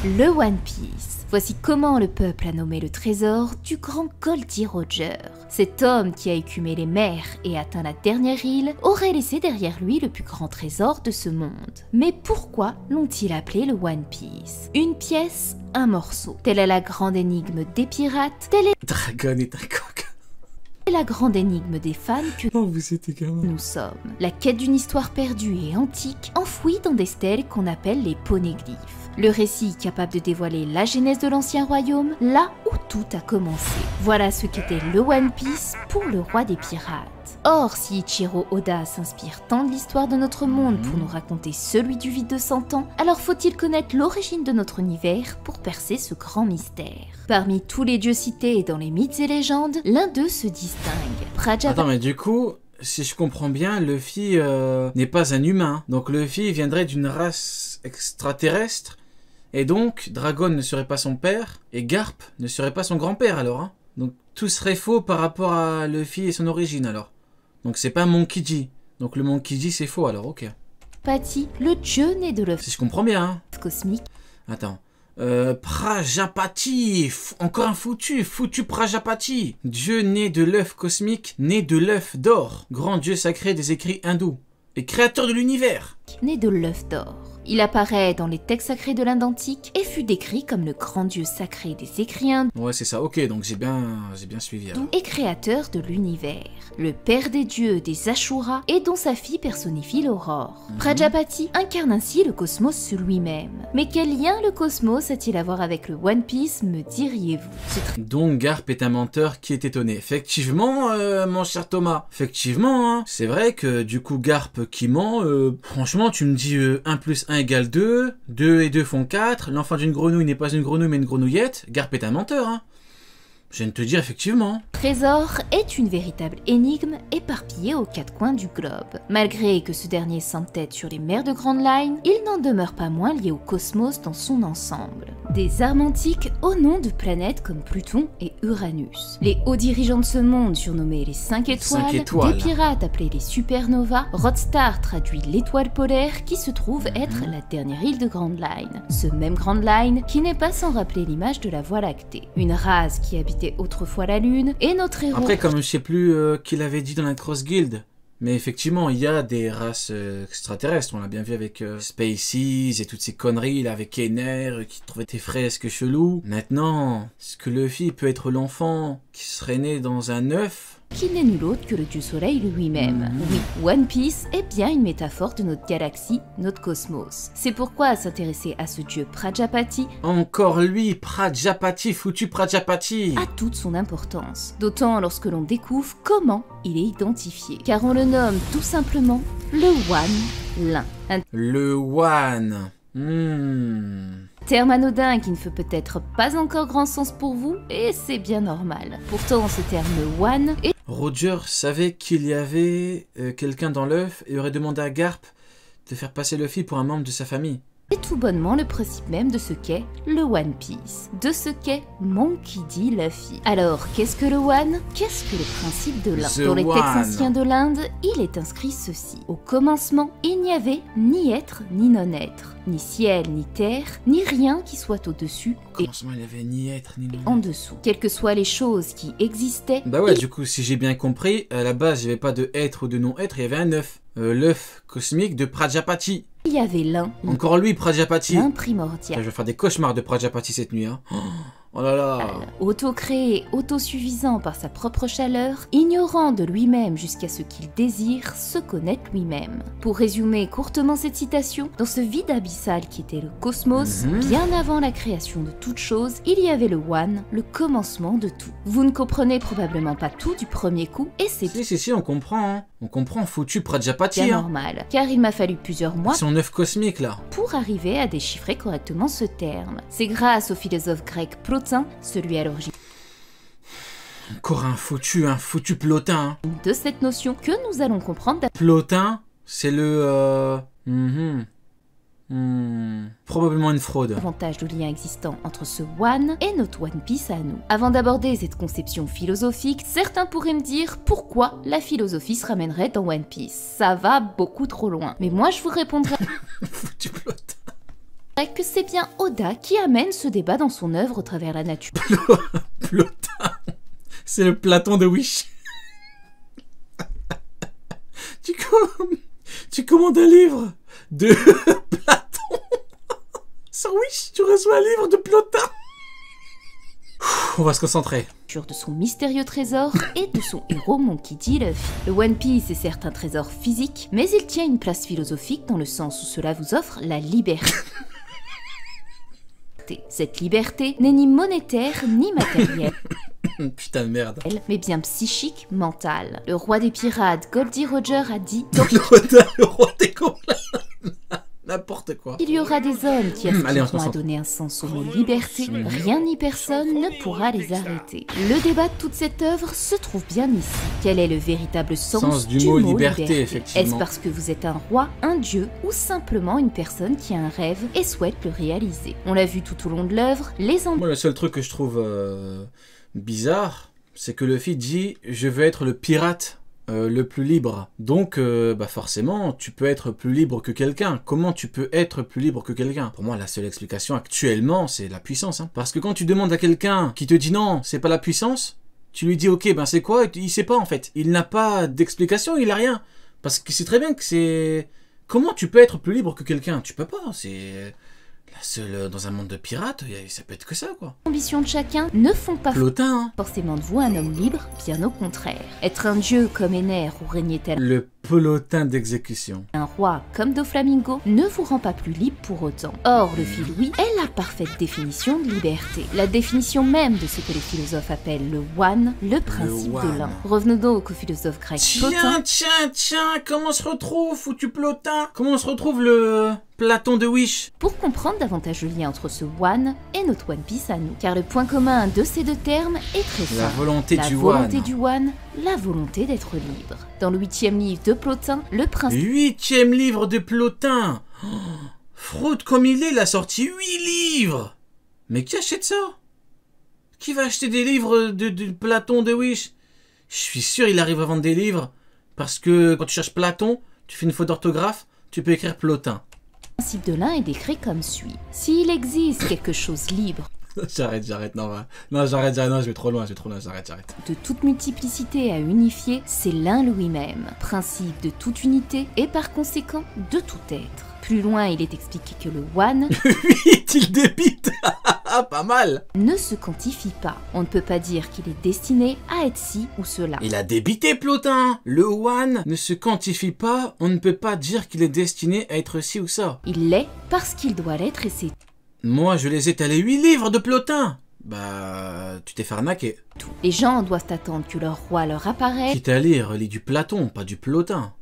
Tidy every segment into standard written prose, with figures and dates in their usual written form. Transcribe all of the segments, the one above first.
Le One Piece. Voici comment le peuple a nommé le trésor du grand Goldie Roger. Cet homme qui a écumé les mers et atteint la dernière île aurait laissé derrière lui le plus grand trésor de ce monde. Mais pourquoi l'ont-ils appelé le One Piece? Une pièce, un morceau. Telle est la grande énigme des pirates, telle est Dragon et Dragon. la grande énigme des fans que Oh, vous êtes également. nous sommes. La quête d'une histoire perdue et antique, enfouie dans des stèles qu'on appelle les poneglyphes. Le récit capable de dévoiler la genèse de l'ancien royaume, là où tout a commencé. Voilà ce qu'était le One Piece pour le roi des pirates. Or, si Ichiro Oda s'inspire tant de l'histoire de notre monde pour nous raconter celui du vide de 100 ans, alors faut-il connaître l'origine de notre univers pour percer ce grand mystère. Parmi tous les dieux cités dans les mythes et légendes, l'un d'eux se distingue. Prajapati. Attends, mais du coup, si je comprends bien, Luffy n'est pas un humain. Donc Luffy viendrait d'une race extraterrestre. Et donc, Dragon ne serait pas son père. Et Garp ne serait pas son grand-père alors. Hein. Donc tout serait faux par rapport à Luffy et son origine alors. Donc c'est pas Monkey D. Donc le Monkey D c'est faux alors, ok. Le dieu né de l'œuf Si je comprends bien. Hein. cosmique. Attends. Prajapati, encore un foutu Prajapati, dieu né de l'œuf cosmique, né de l'œuf d'or, grand dieu sacré des écrits hindous, et créateur de l'univers. Né de l'œuf d'or. Il apparaît dans les textes sacrés de l'Inde antique et fut décrit comme le grand dieu sacré des écrits hindous Ouais c'est ça, ok, donc j'ai bien suivi alors. et créateur de l'univers. Le père des dieux des Ashura et dont sa fille personnifie l'aurore. Prajapati incarne ainsi le cosmos lui-même. Mais quel lien le cosmos a-t-il à voir avec le One Piece, me diriez-vous? Donc Garp est un menteur qui est étonné. Effectivement, mon cher Thomas, effectivement, hein. C'est vrai que du coup Garp qui ment, franchement tu me dis 1 plus 1 égale 2, 2 et 2 font 4, l'enfant d'une grenouille n'est pas une grenouille mais une grenouillette, Garp est un menteur, hein. Je viens de te dire effectivement. Trésor est une véritable énigme éparpillée aux quatre coins du globe. Malgré que ce dernier s'entête sur les mers de Grand Line, il n'en demeure pas moins lié au cosmos dans son ensemble. Des armes antiques au nom de planètes comme Pluton et Uranus. Les hauts dirigeants de ce monde surnommés les 5 étoiles, 5 étoiles. des pirates appelés les supernovas, Rodstar traduit l'étoile polaire qui se trouve être la dernière île de Grand Line. Ce même Grand Line qui n'est pas sans rappeler l'image de la Voie lactée. Une race qui habitait autrefois la Lune et notre héros... Après comme je sais plus qui l'avait dit dans la Cross Guild, mais effectivement il y a des races extraterrestres, on l'a bien vu avec Spacies et toutes ces conneries là avec Kenner qui trouvait des fresques chelous. Maintenant, est-ce que Luffy peut être l'enfant qui serait né dans un œuf? qui n'est nul autre que le dieu soleil lui-même. Oui, One Piece est bien une métaphore de notre galaxie, notre cosmos. C'est pourquoi s'intéresser à ce dieu Prajapati Encore lui, Prajapati, foutu Prajapati. a toute son importance. D'autant lorsque l'on découvre comment il est identifié. Car on le nomme tout simplement le One, l'un. Un Le One. terme anodin qui ne fait peut-être pas encore grand sens pour vous, et c'est bien normal. Pourtant, ce terme One est Roger savait qu'il y avait quelqu'un dans l'œuf et aurait demandé à Garp de faire passer Luffy pour un membre de sa famille. tout bonnement le principe même de ce qu'est le One Piece, de ce qu'est Monkey D. Luffy. Alors, qu'est-ce que le One? Qu'est-ce que le principe de l'un? The Dans les textes One. anciens de l'Inde, il est inscrit ceci. Au commencement, il n'y avait ni être ni non-être, ni ciel ni terre, ni rien qui soit au-dessus Au et commencement, il avait ni être ni non. en dessous. Quelles que soient les choses qui existaient, Bah ouais, du coup, si j'ai bien compris, à la base, il n'y avait pas de être ou de non-être, il y avait un œuf. L'œuf cosmique de Prajapati. il y avait l'un, Encore lui, Prajapati. l'un Je primordial. vais faire des cauchemars de Prajapati cette nuit, hein. Oh là là. Auto-créé, autosuffisant par sa propre chaleur, ignorant de lui-même jusqu'à ce qu'il désire se connaître lui-même. Pour résumer courtement cette citation, dans ce vide abyssal qui était le cosmos, bien avant la création de toute chose, il y avait le One, le commencement de tout. Vous ne comprenez probablement pas tout du premier coup, et c'est Si, on comprend, hein. On comprend foutu Prajapati, bien hein. normal, car il m'a fallu plusieurs mois Son œuf cosmique, là. pour arriver à déchiffrer correctement ce terme. C'est grâce au philosophe grec Plotin, celui à l'origine Encore un foutu Plotin, hein. de cette notion, que nous allons comprendre Plotin, c'est le... Probablement une fraude. davantage de liens existants entre ce One et notre One Piece à nous. Avant d'aborder cette conception philosophique, certains pourraient me dire pourquoi la philosophie se ramènerait dans One Piece. Ça va beaucoup trop loin. Mais moi je vous répondrai Foutu Plotin. que c'est bien Oda qui amène ce débat dans son œuvre au travers la nature. Plotin. C'est le Platon de Wish. Tu commandes un livre de Platon. Sur Wish, tu reçois un livre de Plotin. On va se concentrer. De son mystérieux trésor et de son héros Monkey D. Luffy. Le One Piece est certes un trésor physique, mais il tient une place philosophique dans le sens où cela vous offre la liberté. Cette liberté n'est ni monétaire ni matérielle. Putain de merde. Mais bien psychique, mentale. Le roi des pirates, Goldie Roger, a dit le roi des gobelins. N'importe quoi. Il y aura des hommes qui Allez, aspireront à donner un sens au mot liberté. Rien ni personne ne pourra les arrêter. Le débat de toute cette œuvre se trouve bien ici. Quel est le véritable sens du mot liberté, effectivement? Est-ce parce que vous êtes un roi, un dieu, ou simplement une personne qui a un rêve et souhaite le réaliser? On l'a vu tout au long de l'œuvre, Moi, le seul truc que je trouve bizarre, c'est que Luffy dit « Je veux être le pirate ». Le plus libre. Donc, forcément, tu peux être plus libre que quelqu'un. Comment tu peux être plus libre que quelqu'un? Pour moi, la seule explication actuellement, c'est la puissance. Hein. Parce que quand tu demandes à quelqu'un qui te dit non, c'est pas la puissance, tu lui dis ok, ben c'est quoi? Il sait pas en fait. Il n'a pas d'explication, il a rien. Parce que c'est très bien que c'est... Comment tu peux être plus libre que quelqu'un? Tu peux pas, c'est... Seul dans un monde de pirates, ça peut être que ça, quoi. Les ambitions de chacun ne font pas forcément de vous un homme libre, bien au contraire. Être un dieu comme Ener ou régner tel le pelotin d'exécution. Un roi comme Doflamingo ne vous rend pas plus libre pour autant. Or, le Louis est la parfaite définition de liberté. La définition même de ce que les philosophes appellent le one, le principe de l'un. Revenons donc au philosophe grec Plotin. Tiens, comment se retrouve, foutu Plotin? Comment se retrouve le... Platon de Wish. Pour comprendre davantage le lien entre ce One et notre One Piece à nous. Car le point commun de ces deux termes est très simple. La volonté du One, la volonté d'être libre. Dans le 8e livre de Plotin, le principe... 8e livre de Plotin. Fraude comme il a sorti 8 livres. Mais qui achète ça? Qui va acheter des livres de Platon de Wish? Je suis sûr il arrive à vendre des livres. Parce que quand tu cherches Platon, tu fais une faute d'orthographe, tu peux écrire Plotin. Le principe de l'un est décrit comme suit. S'il existe quelque chose libre... J'arrête, non, je vais trop loin, j'arrête. De toute multiplicité à unifier, c'est l'un lui-même. Principe de toute unité et par conséquent de tout être. Plus loin, il est expliqué que le One... 8, il débite. Pas mal. Ne se quantifie pas. On ne peut pas dire qu'il est destiné à être ci ou cela. Il a débité, Plotin. Le One ne se quantifie pas. On ne peut pas dire qu'il est destiné à être ci ou ça. Il l'est parce qu'il doit l'être et c'est... Moi, je les ai étalés 8 livres de Plotin. Bah, tu t'es fait arnaquer. Tout. Les gens doivent attendre que leur roi leur apparaisse. Quitte à lire, lis du Platon, pas du Plotin.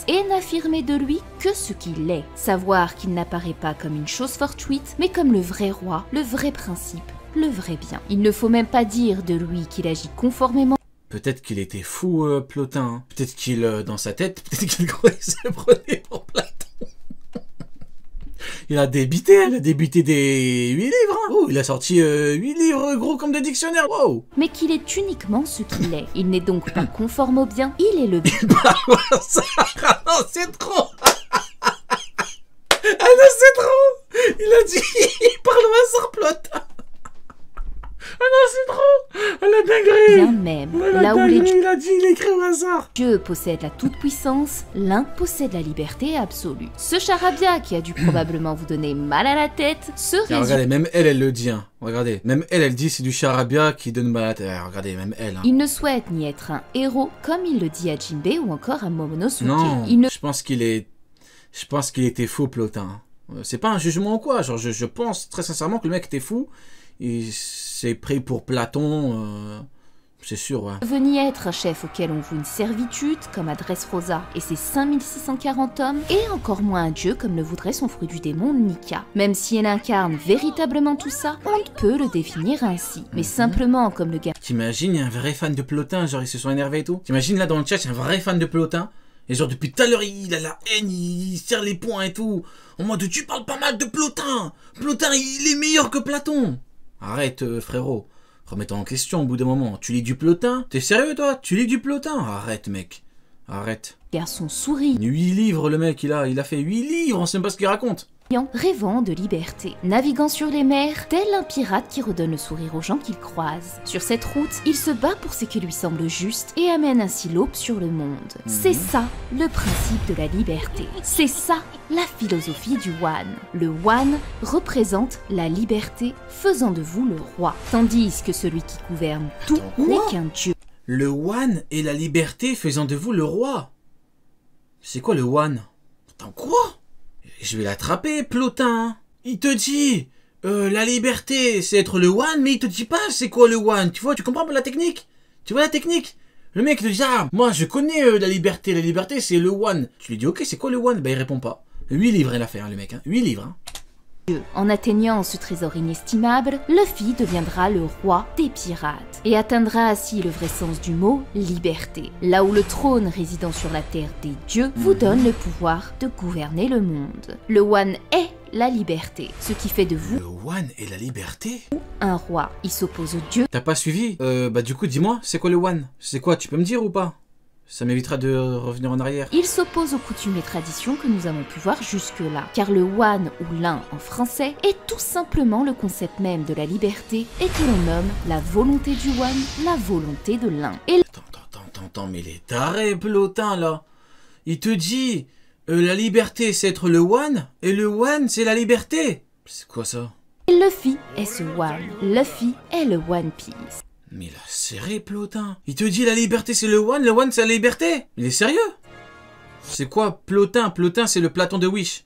Et n'affirmer de lui que ce qu'il est. Savoir qu'il n'apparaît pas comme une chose fortuite, mais comme le vrai roi, le vrai principe, le vrai bien. Il ne faut même pas dire de lui qu'il agit conformément. Peut-être qu'il était fou, Plotin. Peut-être qu'il, dans sa tête, peut-être qu'il croyait que ça prenait pour Platon. Il a débité des 8 livres. Hein. Oh, il a sorti 8 livres gros comme des dictionnaires. Wow. Mais qu'il est uniquement ce qu'il est. Il n'est donc pas conforme au bien, il est le bien. Ah non, c'est trop. Ah non, c'est trop. Il a dit, il parle au hasard, Plotin. Ah non, c'est trop. Ah la dinguerie. Bien même. Là où les il a dit, il écrit au hasard. Dieu possède la toute-puissance, l'un possède la liberté absolue. Ce charabia qui a dû probablement vous donner mal à la tête se résume... Regardez, même elle le dit. Hein. Regardez, même elle dit c'est du charabia qui donne mal à la tête. Regardez, même elle. Hein. Il ne souhaite ni être un héros, comme il le dit à Jinbei ou encore à Momonosuke. Non, je pense qu'il était faux, Plotin. C'est pas un jugement ou quoi. Genre, je pense très sincèrement que le mec était fou. Il s'est pris pour Platon, c'est sûr, ouais. Venir être un chef auquel on voue une servitude, comme à Dressrosa et ses 5640 hommes, et encore moins un dieu comme le voudrait son fruit du démon, Nika. Même si elle incarne véritablement tout ça, on ne peut le définir ainsi, mais simplement comme le gars... T'imagines, il y a un vrai fan de Plotin, genre ils se sont énervés et tout. T'imagines là dans le chat, il y a un vrai fan de Plotin, et genre depuis tout à l'heure, il a la haine, il serre les poings et tout. En mode, tu parles pas mal de Plotin. Plotin, il est meilleur que Platon. Arrête, frérot. Remets-toi en question au bout d'un moment. Tu lis du Plotin? T'es sérieux, toi? Tu lis du Plotin? Arrête, mec. Arrête. Garçon sourit. 8 livres, le mec, il a fait 8 livres, on sait même pas ce qu'il raconte. rêvant de liberté, naviguant sur les mers, tel un pirate qui redonne le sourire aux gens qu'il croise. Sur cette route, il se bat pour ce qui lui semble juste et amène ainsi l'aube sur le monde. C'est ça, le principe de la liberté. C'est ça, la philosophie du One. Le One représente la liberté, faisant de vous le roi. Tandis que celui qui gouverne tout n'est qu'un dieu. Le One et la liberté faisant de vous le roi. C'est quoi le One? Attends, quoi? Je vais l'attraper, Plotin. Il te dit, la liberté, c'est être le One, mais il te dit pas c'est quoi le One. Tu vois, tu comprends pas la technique? Tu vois la technique? Le mec te dit, ah, moi je connais la liberté c'est le One. Tu lui dis, ok, c'est quoi le One? Bah il répond pas. 8 livres il a fait, hein, le mec, hein. 8 livres. Hein. En atteignant ce trésor inestimable, Luffy deviendra le roi des pirates et atteindra ainsi le vrai sens du mot liberté. Là où le trône résidant sur la terre des dieux vous donne le pouvoir de gouverner le monde. Le One est la liberté, ce qui fait de vous le One et la liberté un roi. Il s'oppose au dieu. T'as pas suivi? Bah du coup dis-moi, c'est quoi le One? C'est quoi, tu peux me dire ou pas? Ça m'évitera de revenir en arrière. Il s'oppose aux coutumes et traditions que nous avons pu voir jusque-là, car le One ou l'un en français est tout simplement le concept même de la liberté et que l'on nomme la volonté du One, la volonté de l'un. Et Attends, mais les tarés, Plotin, là. Il te dit, la liberté c'est être le One, et le One c'est la liberté. C'est quoi ça? Luffy est ce One. Luffy est le One Piece. Mais il a serré, Plotin. Il te dit la liberté c'est le One c'est la liberté. Il est sérieux? C'est quoi Plotin? Plotin c'est le Platon de Wish.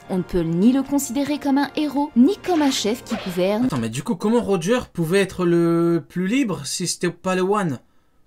On ne peut ni le considérer comme un héros, ni comme un chef qui gouverne. Attends, mais du coup, comment Roger pouvait être le plus libre si c'était pas le One?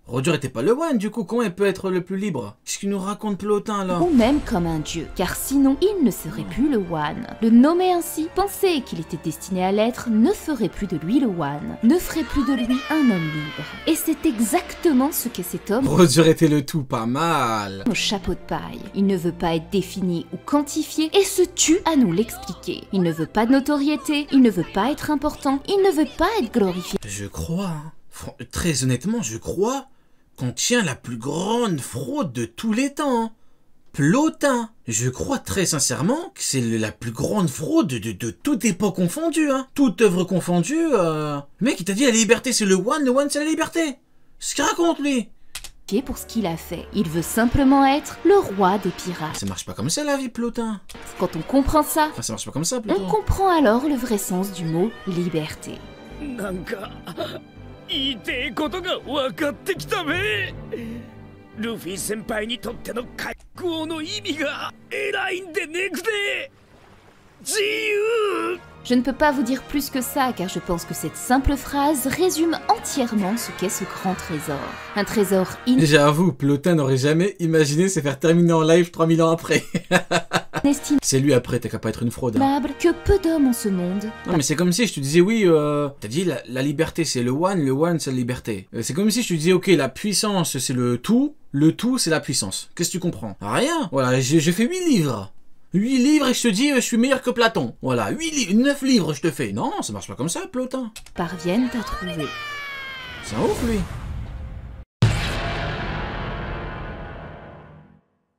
Roger était pas le One, du coup, comment il peut être le plus libre? Qu'est-ce qu'il nous raconte Plotin, là? Ou même comme un dieu, car sinon, il ne serait plus le One. Le nommer ainsi, penser qu'il était destiné à l'être, ne ferait plus de lui le One, ne ferait plus de lui un homme libre. Et c'est exactement ce qu'est cet homme Roger était le tout, pas mal. au chapeau de paille. Il ne veut pas être défini ou quantifié et se tue à nous l'expliquer. Il ne veut pas de notoriété, il ne veut pas être important, il ne veut pas être glorifié. Je crois, hein, très honnêtement, je crois qu'on tient la plus grande fraude de tous les temps. Hein. Plotin. Je crois très sincèrement que c'est la plus grande fraude de toute époque confondue. Hein. Toute œuvre confondue. Le mec, il t'a dit la liberté c'est le One c'est la liberté. C'est ce qu'il raconte, lui. Pour ce qu'il a fait. Il veut simplement être le roi des pirates. Ça marche pas comme ça la vie, Plotin. Quand on comprend ça, Enfin, ça marche pas comme ça, Plotin. on comprend alors le vrai sens du mot liberté. 言いてえことが分かってきたべ。ルフィ先輩にとっての海王の意味が偉いんでねくて。自由。 Je ne peux pas vous dire plus que ça, car je pense que cette simple phrase résume entièrement ce qu'est ce grand trésor. Un trésor J'avoue, Plotin n'aurait jamais imaginé se faire terminer en live 3000 ans après. inestimable C'est lui après, t'as qu'à pas être une fraude. Hein. que peu d'hommes en ce monde. Non mais c'est comme si je te disais oui, t'as dit la liberté c'est le One c'est la liberté. C'est comme si je te disais ok la puissance c'est le tout c'est la puissance. Qu'est-ce que tu comprends? Rien. Voilà, j'ai fait 8 livres. 8 livres et je te dis je suis meilleur que Platon. Voilà, 9 livres je te fais. Non, ça marche pas comme ça, Plotin. Parviennent à trouver. C'est un ouf lui.